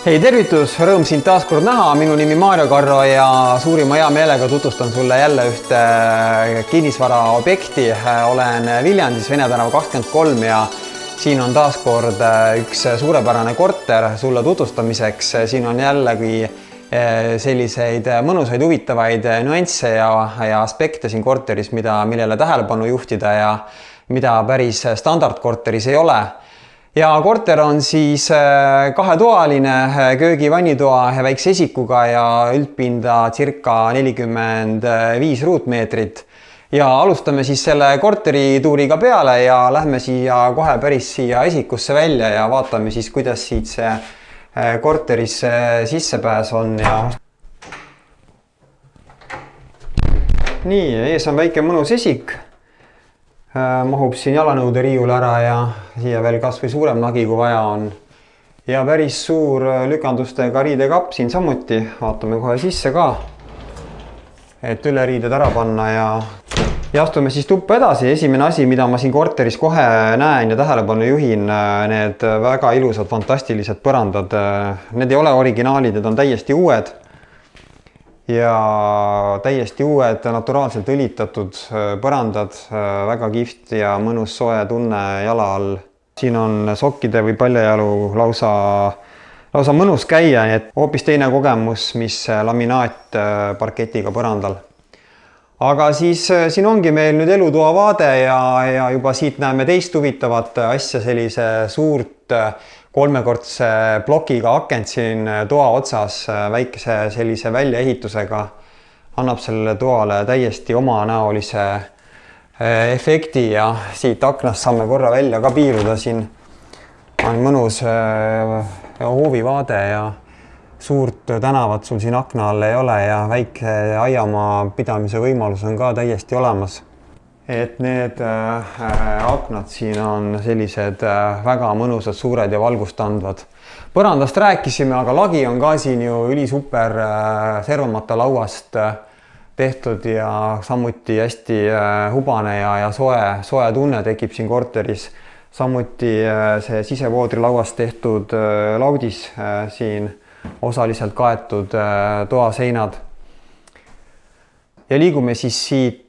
Hei, tervitus, rõõm sind taas kord näha. Minu nimi Maarjo Karro ja suurima hea meelega tutvustan sulle jälle ühte kinnisvara objekti. Olen Viljandis Vene tänava 23 ja siin on taas kord üks suurepärane korter sulle tutvustamiseks. Siin on jällegi selliseid mõnusaid huvitavaid nüansse ja aspekte siin korteris, millele tähelepanu juhtida ja mida päris standardkorteris ei ole. Ja korter on siis kahetoaline, köögi vannitoa väikse esikuga ja üldpinda circa 45 ruutmeetrit. Ja alustame siis selle korteri tuuriga peale ja lähme kohe päris siia esikusse välja ja vaatame siis, kuidas siit see korteris sissepääs on. Nii, ees on väike mõnus esik. Mahub siin jalanõude riiul ära ja siia veel kas või suurem nagi, kui vaja on. Ja päris suur lükandustega riidekapp siin samuti. Vaatame kohe sisse ka, et üleriided ära panna ja astume siis tuppa edasi. Esimene asi, mida ma siin korteris kohe näen ja tähelepanu juhin, need väga ilusad, fantastilised põrandad. Need ei ole originaalid, need on täiesti uued. Ja täiesti uued, naturaalselt õlitatud põrandad, väga kihvt ja mõnus soe tunne jala all. Siin on sokkide või paljajalu lausa mõnus käia, nii et hoopis teine kogemus, mis laminaatparketiga põrandal. Aga siis siin ongi meil nüüd elutoa vaade ja juba siit näeme teist huvitavat asja, sellise suurt kolmekordse plokiga akent siin toa otsas, väikese sellise väljaehitusega annab sellele toale täiesti omanäolise efekti ja siit aknast saame korra välja ka piiluda. Siin on mõnus hoovivaade ja suurt tänavat sul siin akna all ei ole ja väike aiamaa pidamise võimalus on ka täiesti olemas. Et need aknad siin on sellised väga mõnusad, suured ja valgust andvad. Põrandast rääkisime, aga lagi on ka siin ju ülisuper servamata lauast tehtud ja samuti hästi hubane ja soe tunne tekib siin korteris. Samuti see sisevoodri lauast tehtud laudis siin osaliselt kaetud toaseinad. Ja liigume siis siit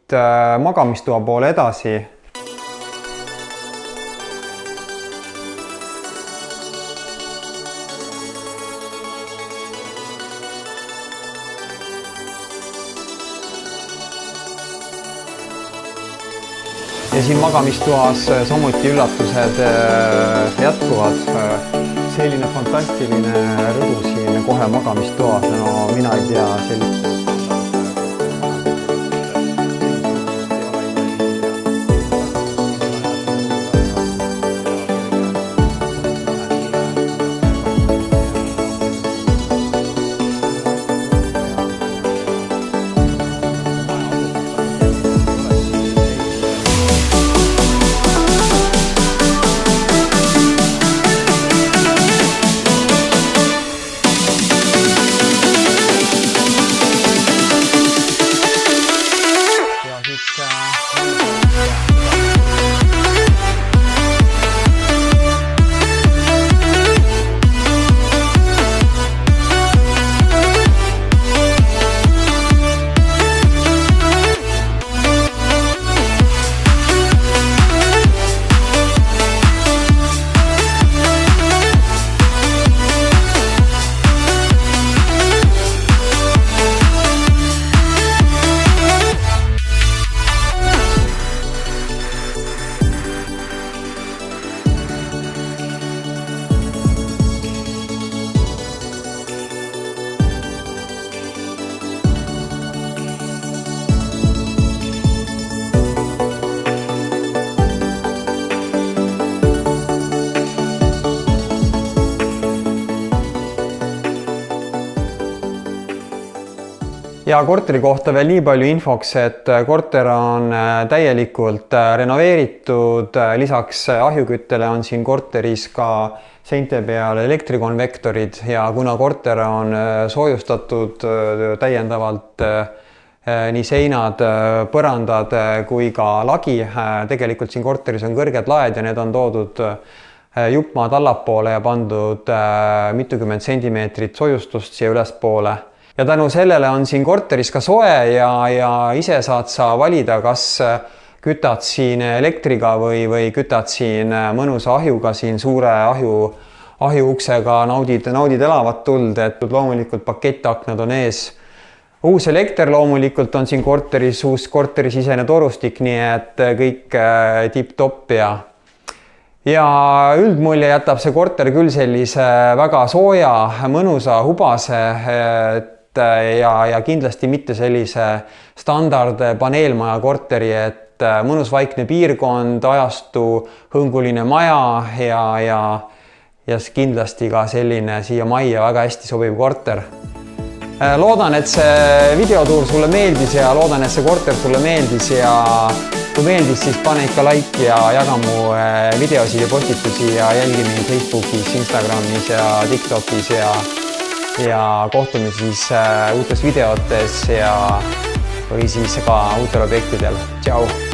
magamistoa poole edasi. Ja siin magamistoas samuti üllatused jätkuvad. Selline fantastiline rõdu siin kohe magamistoas. No mina ei tea sellist. Ja korteri kohta veel nii palju infoks, et korter on täielikult renoveeritud. Lisaks ahjuküttele on siin korteris ka seinte peal elektrikonvektorid ja kuna korter on soojustatud täiendavalt nii seinad, põrandad kui ka lagi, tegelikult siin korteris on kõrged laed ja need on toodud juppmaad allapoole ja pandud mitukümmend sentimeetrit soojustust siia ülespoole. Ja tänu sellele on siin korteris ka soe ja ise saad sa valida, kas kütad siin elektriga või kütad siin mõnusa ahjuga, siin suure ahjuuksega, naudid elavat tuld, et loomulikult pakettaknad on ees. Uus elekter loomulikult on siin korteris, uus korterisisene torustik, nii et kõik tipp-topp ja üldmulje jätab see korter küll sellise väga sooja, mõnusa, hubase ja kindlasti mitte sellise standard paneelmaja korteri, et mõnus vaikne piirkond, ajastu hõnguline maja ja kindlasti ka selline siia majja väga hästi sobiv korter. Loodan, et see videotuur sulle meeldis ja loodan, et see korter sulle meeldis ja kui meeldis, siis pane ikka like ja jaga mu videosid ja postitusi ja jälgi mind Facebookis, Instagramis ja TikTokis ja kohtume siis uutes videotes või siis ka uutel objektidel. Tšau!